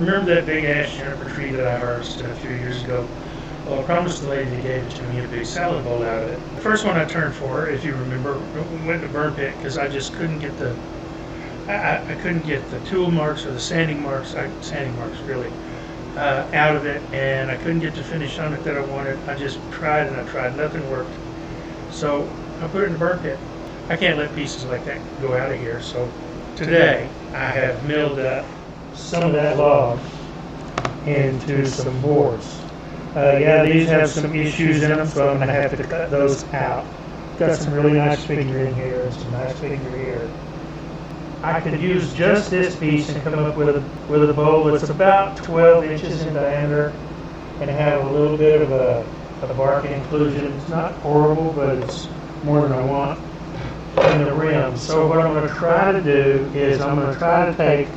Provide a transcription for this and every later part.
remember that big ash juniper tree that I harvested a few years ago? Well, I promised the lady that gave it to me a big salad bowl out of it. The first one I turned for, if you remember, went to burn pit because I just couldn't get the I couldn't get the tool marks or the sanding marks really, out of it, and I couldn't get the finish on it that I wanted. I just tried and I tried, nothing worked. So I put it in the burn pit. I can't let pieces like that go out of here, so today I have milled up some of that log into some boards. Yeah, these have some issues in them, so I'm going to have to cut those out. Got some really nice figure in here and some nice figure here. I could use just this piece and come up with a bowl that's about 12 inches in diameter and have a little bit of a bark inclusion. It's not horrible, but it's more than I want in the rim. So what I'm going to try to do is I'm going to try to take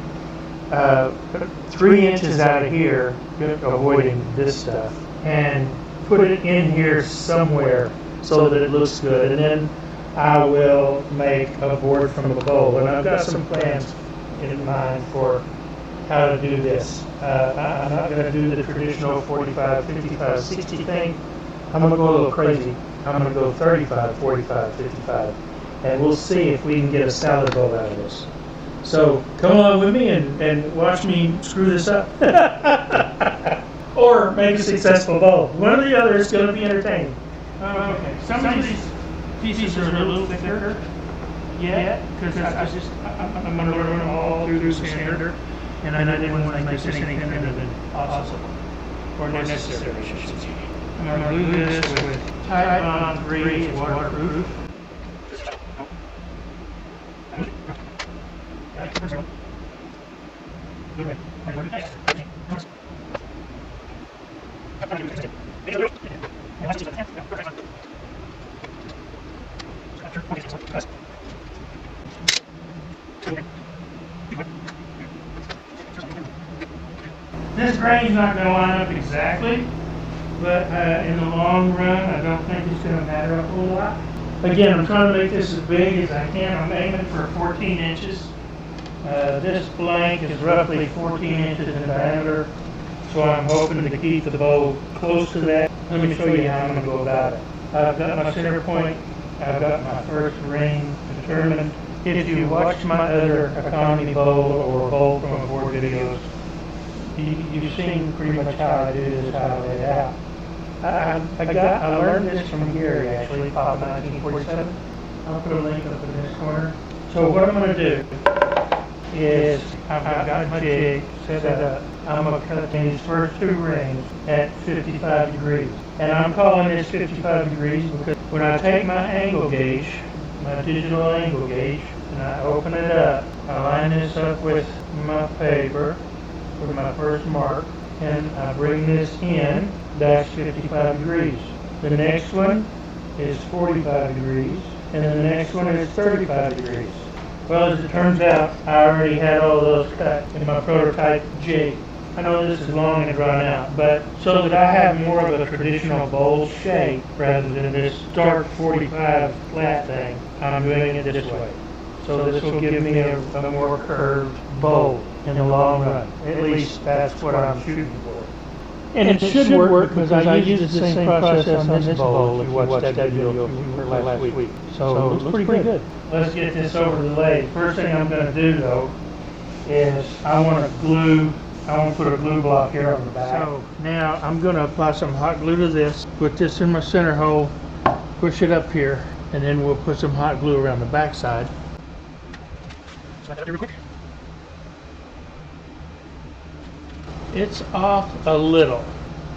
3 inches out of here, avoiding this stuff, and put it in here somewhere so that it looks good. And then I will make a board from the bowl. And I've got some plans in mind for how to do this. I'm not going to do the traditional 45, 55, 60 thing. I'm going to go a little crazy. I'm going to go 35, 45, 55. And we'll see if we can get a salad bowl out of this. So come along with me and watch me screw this up. Or make a successful bowl. One or the other is going to be entertaining. Okay, some of these pieces are a little thicker yet, because I'm going to run them all through the sander, and I didn't want to make this any thinner than possible, or necessary, I should say. I'm going to glue this with Starbond 3, it's waterproof. This grain's not going to line up exactly, but in the long run, I don't think it's going to matter a whole lot. Again, I'm trying to make this as big as I can. I'm aiming for 14 inches. This blank is roughly 14 inches in diameter, so I'm hoping to keep the bowl close to that. Let me show you how I'm going to go about it. I've got my center point. I've got my first ring determined. If you watch my other economy bowl or bowl from board videos, you've seen pretty much how I do this, how I lay it out. I learned this from Gary, actually, Pop 1947. I'll put a link up in this corner. So what I'm going to do is I've got my jig set up. I'm going to cut these first 2 rings at 55 degrees. And I'm calling this 55 degrees because when I take my angle gauge, my digital angle gauge, and I open it up, I line this up with my paper, with my first mark, and I bring this in, that's 55 degrees. The next one is 45 degrees, and then the next one is 35 degrees. Well, as it turns out, I already had all those cut in my prototype jig. I know this is long and drawn out, but so that I have more of a traditional bowl shape rather than this dark 45 flat thing, I'm doing it this way. So this will give me a more curved bowl in the long run. At least that's what I'm shooting for. And it should work because I used the same process on this bowl if you watched that video last week. So it looks pretty good. Let's get this over the lathe. First thing I'm going to do though is I want to put a glue block here on the back. So now I'm going to apply some hot glue to this, put this in my center hole, push it up here, and then we'll put some hot glue around the back side. It's off a little,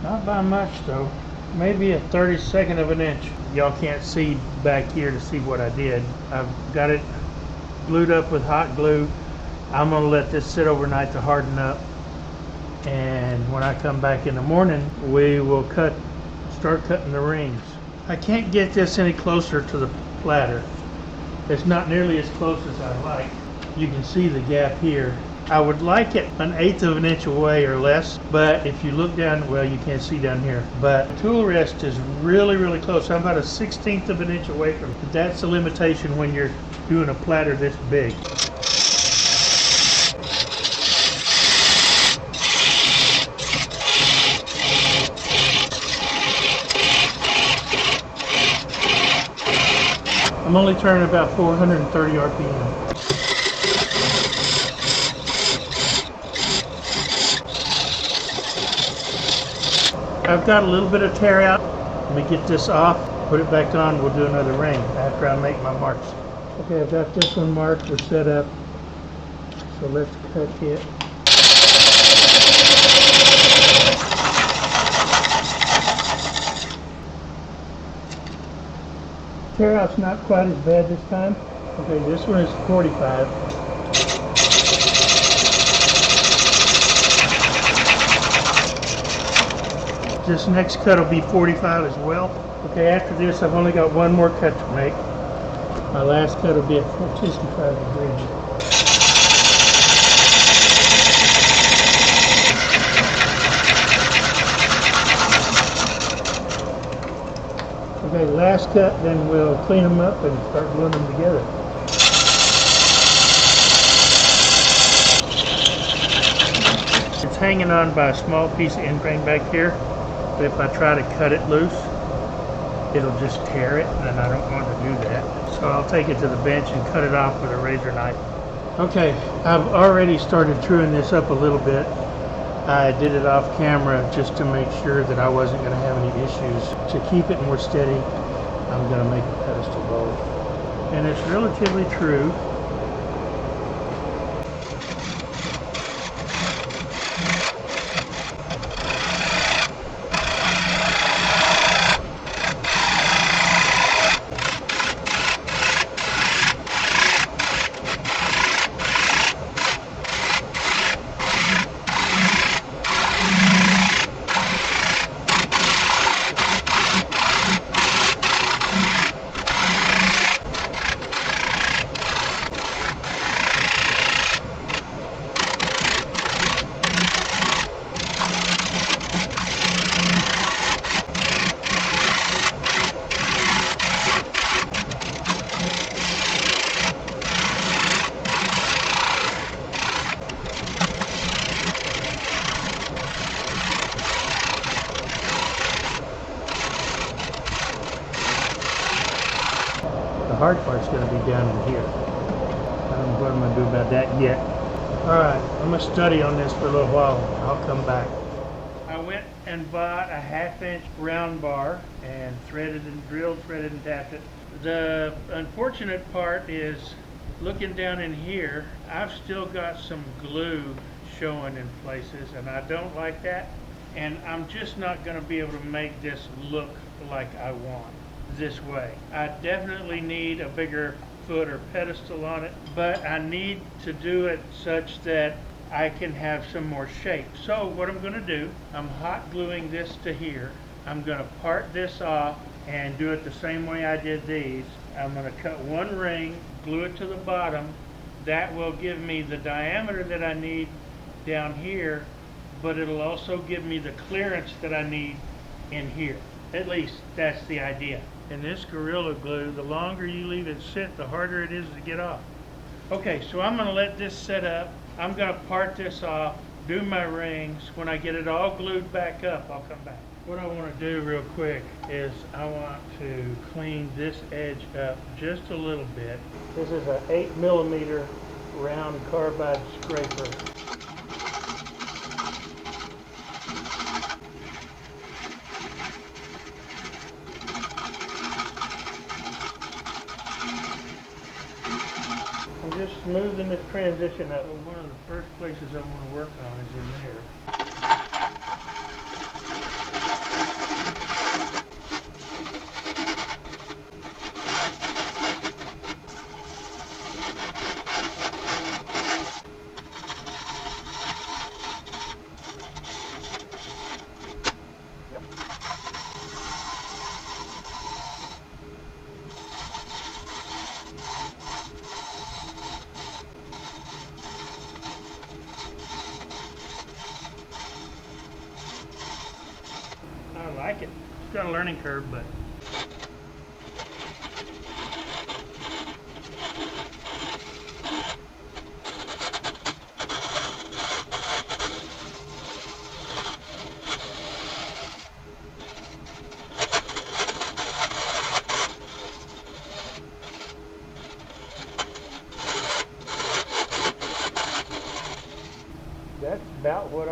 not by much though, maybe a 32nd of an inch. Y'all can't see back here to see what I did. I've got it glued up with hot glue. I'm going to let this sit overnight to harden up, and when I come back in the morning we will start cutting the rings. I can't get this any closer to the platter. It's not nearly as close as I like. You can see the gap here. I would like it 1/8 of an inch away or less, but if you look down, well, you can't see down here, but the tool rest is really, really close. I'm about a 1/16 of an inch away from it. That's the limitation when you're doing a platter this big. I'm only turning about 430 RPM. I've got a little bit of tear out. Let me get this off, put it back on, we'll do another ring after I make my marks. Okay, I've got this one marked, we're set up. So let's cut it. Tear out's not quite as bad this time. Okay, this one is 45. This next cut will be 45 as well. Okay, after this I've only got one more cut to make. My last cut will be at 65 degrees. Okay, last cut, then we'll clean them up and start gluing them together. It's hanging on by a small piece of end grain back here, but if I try to cut it loose, it'll just tear it, and I don't want to do that. So I'll take it to the bench and cut it off with a razor knife. Okay, I've already started truing this up a little bit. I did it off camera just to make sure that I wasn't going to have any issues. To keep it more steady, I'm going to make a pedestal bowl. And it's relatively true. The hard part's going to be down in here. I don't know what I'm going to do about that yet. Alright, I'm going to study on this for a little while. I'll come back. I went and bought a 1/2-inch round bar and threaded and drilled, threaded and tapped it. The unfortunate part is, looking down in here, I've still got some glue showing in places, and I don't like that. And I'm just not going to be able to make this look like I want this way. I definitely need a bigger foot or pedestal on it, but I need to do it such that I can have some more shape. So what I'm going to do, I'm hot gluing this to here. I'm going to part this off and do it the same way I did these. I'm going to cut one ring, glue it to the bottom. That will give me the diameter that I need down here, but it'll also give me the clearance that I need in here. At least that's the idea. And this Gorilla Glue, the longer you leave it sit, the harder it is to get off. Okay, so I'm going to let this set up. I'm going to part this off, do my rings. When I get it all glued back up, I'll come back. What I want to do real quick is I want to clean this edge up just a little bit. This is an 8mm round carbide scraper. I'm just smoothing this transition up. One of the first places I want to work on is in there. I like it. It's got a learning curve, but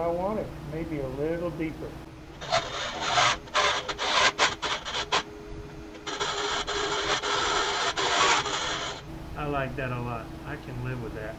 want it, maybe a little deeper. I like that a lot. I can live with that.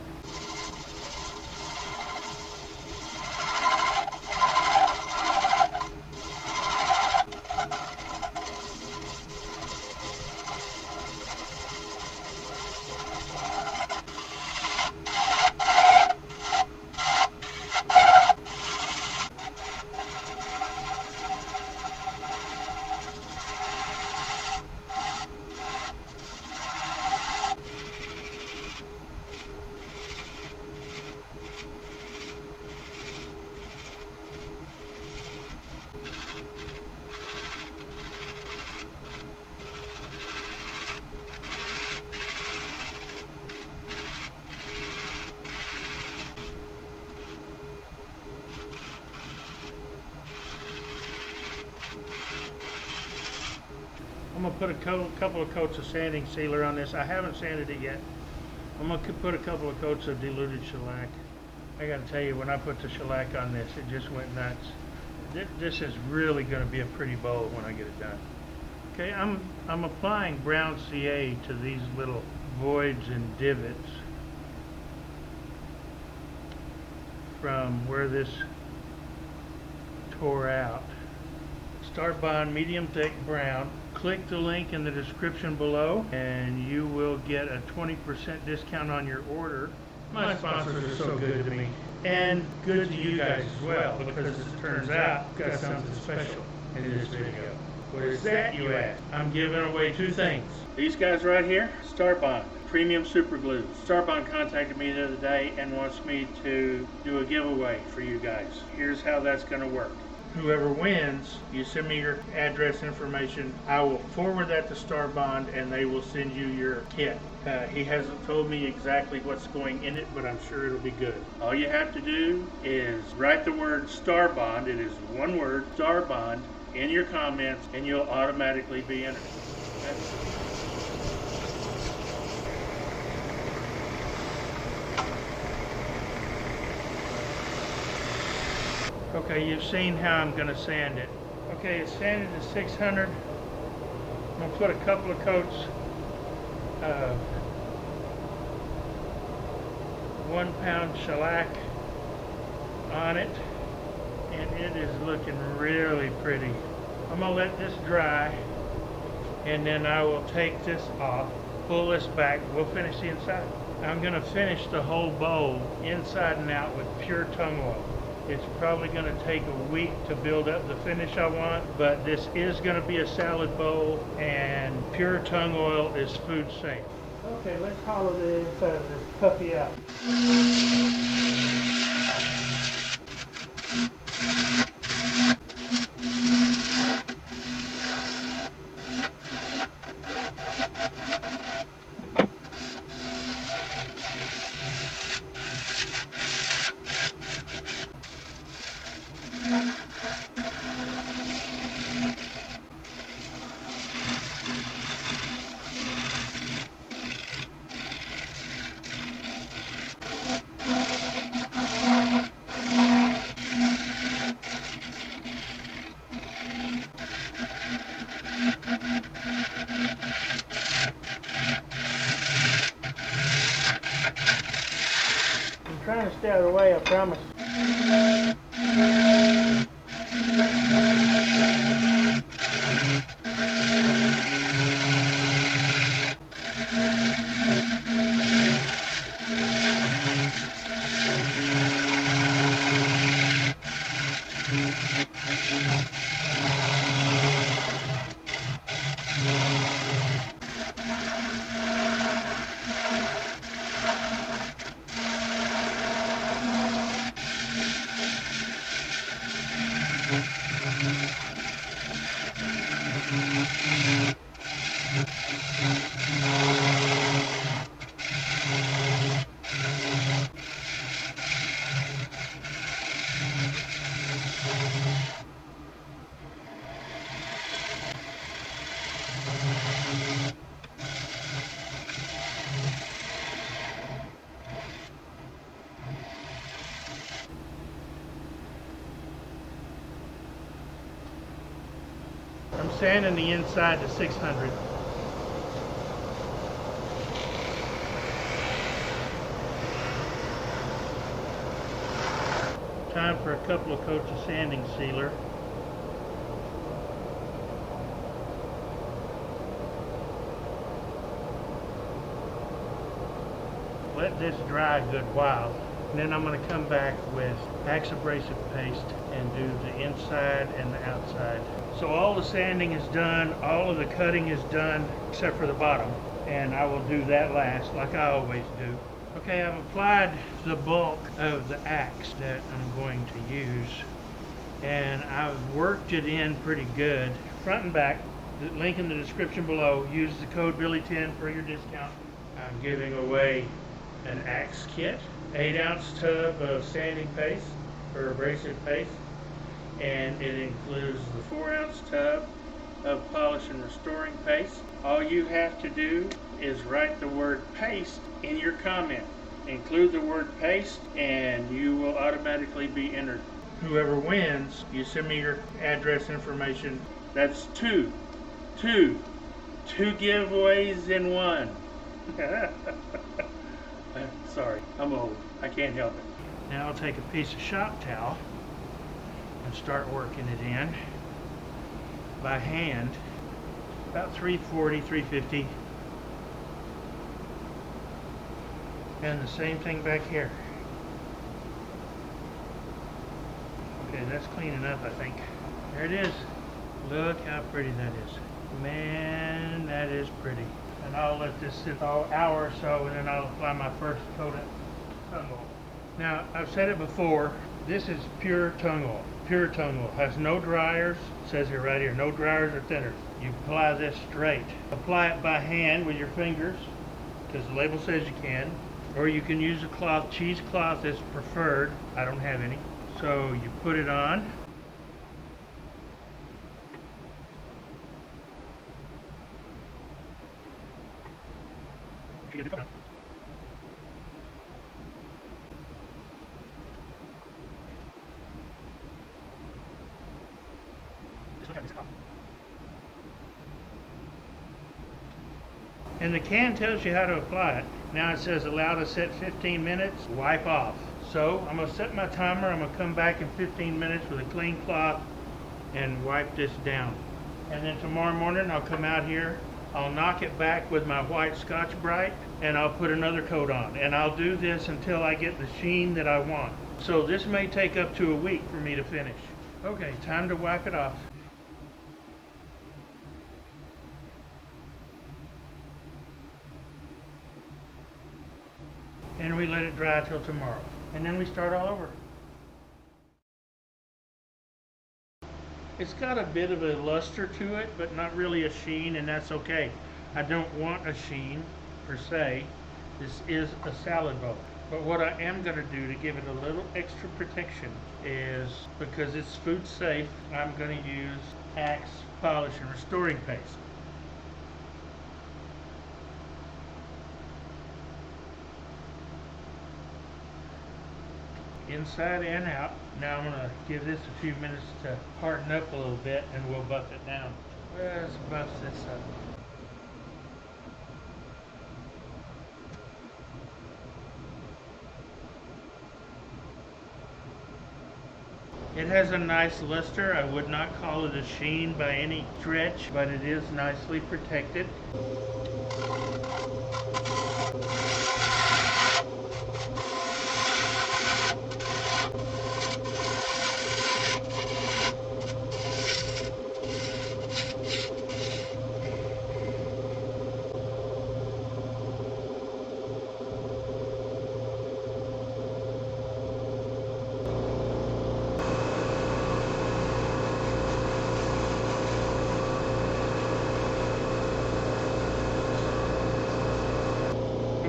I'm going to put a couple of coats of sanding sealer on this. I haven't sanded it yet. I'm going to put a couple of coats of diluted shellac. I got to tell you, when I put the shellac on this, it just went nuts. This is really going to be a pretty bowl when I get it done. Okay, I'm applying brown CA to these little voids and divots from where this tore out. Starbond medium thick brown. Click the link in the description below and you will get a 20% discount on your order. My sponsors are so good to me and good to you guys as well, because as it turns out, I've got something special in this video. What is that, you ask? I'm giving away two things. These guys right here, Starbond Premium Superglues. Starbond contacted me the other day and wants me to do a giveaway for you guys. Here's how that's going to work. Whoever wins, you send me your address information. I will forward that to Starbond and they will send you your kit. He hasn't told me exactly what's going in it, but I'm sure it'll be good. All you have to do is write the word Starbond, it is one word, Starbond, in your comments and you'll automatically be entered. Okay, you've seen how I'm going to sand it. Okay, it's sanded to 600. I'm going to put a couple of coats of 1 pound shellac on it, and it is looking really pretty. I'm going to let this dry, and then I will take this off, pull this back, we'll finish the inside. I'm going to finish the whole bowl inside and out with pure tung oil. It's probably going to take a week to build up the finish I want, but this is going to be a salad bowl, and pure tung oil is food safe. Okay, let's hollow the inside of this puppy out. I'm trying to stay out of the way, I promise. sanding the inside to 600. Time for a couple of coats of sanding sealer. Let this dry a good while. And then I'm going to come back with abrasive paste and do the inside and the outside. So all the sanding is done, all of the cutting is done except for the bottom. And I will do that last like I always do. Okay, I've applied the bulk of the axe that I'm going to use. And I've worked it in pretty good. Front and back, the link in the description below. Use the code Billy10 for your discount. I'm giving away an axe kit, 8-ounce tub of sanding paste or abrasive paste, and it includes the 4-ounce tub of polish and restoring paste. All you have to do is write the word paste in your comment. Include the word paste and you will automatically be entered. Whoever wins, you send me your address information. That's two giveaways in one. Sorry, I'm old. I can't help it. Now I'll take a piece of shop towel and start working it in by hand. About 340, 350. And the same thing back here. Okay, that's clean enough, I think. There it is. Look how pretty that is. Man, that is pretty. And I'll let this sit an hour or so, and then I'll apply my first coat of tung oil. Now, I've said it before, this is pure tung oil. Pure tung oil. Has no dryers. It says here right here, no dryers or thinners. You apply this straight. Apply it by hand with your fingers, because the label says you can. Or you can use a cloth. Cheesecloth is preferred. I don't have any. So you put it on. And the can tells you how to apply it. Now it says allow to set 15 minutes, wipe off. So I'm going to set my timer. I'm going to come back in 15 minutes with a clean cloth and wipe this down. And then tomorrow morning I'll come out here, I'll knock it back with my white Scotch-Brite, and I'll put another coat on. And I'll do this until I get the sheen that I want. So this may take up to a week for me to finish. Okay, time to wipe it off. And we let it dry till tomorrow. And then we start all over. It's got a bit of a luster to it, but not really a sheen, and that's okay. I don't want a sheen per se. This is a salad bowl. But what I am going to do to give it a little extra protection is, because it's food safe, I'm going to use Axe polish and restoring paste. Inside and out. Now I'm going to give this a few minutes to harden up a little bit, and we'll buff it down. Let's buff this up. It has a nice luster. I would not call it a sheen by any stretch, but it is nicely protected.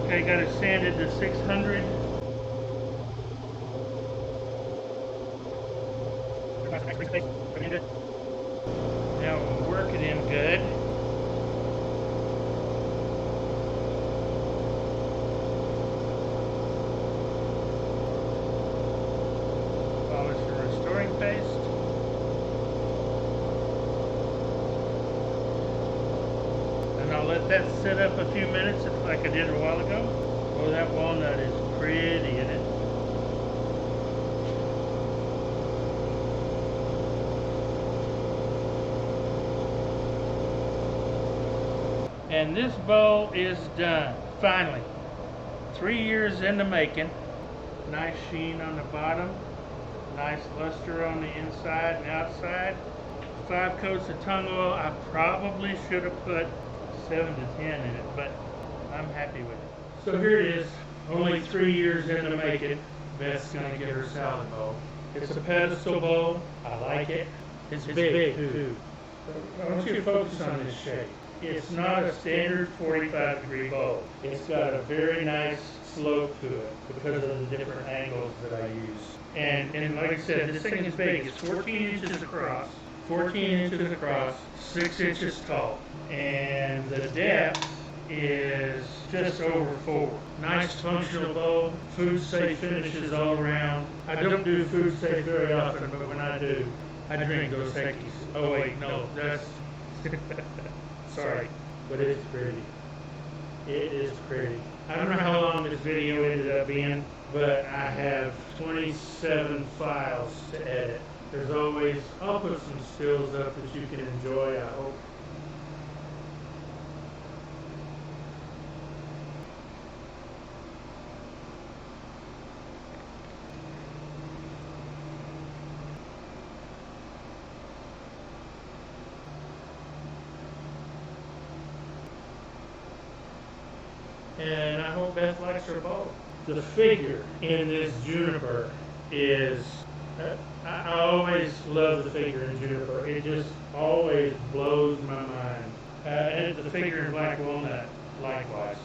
Okay, got it sanded to 600. Now we'll work it in good. Polish and restoring paste. let that sit up a few minutes like I did a while ago. Oh, that walnut is pretty, isn't it? And this bowl is done, finally. 3 years in the making. Nice sheen on the bottom, nice luster on the inside and outside. 5 coats of tung oil. I probably should have put 7 to 10 in it, but I'm happy with it. So here it is, only 3 years in the making. Beth's gonna get her salad bowl. It's a pedestal bowl. I like it. It's big too. So I want you to focus on this shape. It's not a standard 45-degree bowl. It's got a very nice slope to it because of the different angles that I use. And like I said, this thing is big. It's 14 inches across, 6 inches tall. And the depth is just over 4. Nice functional bowl, food safe finishes all around. I don't do food safe very often, but when I do, I drink Dos Equis. Oh wait, no, that's sorry, but it's pretty. It is pretty. I don't know how long this video ended up being, but I have 27 files to edit. There's always, I'll put some stills up that you can enjoy, I hope. And I hope Beth likes her bowl. The figure in this Juniper is, I always love the figure in Juniper. It just always blows my mind. And the figure in black walnut, likewise.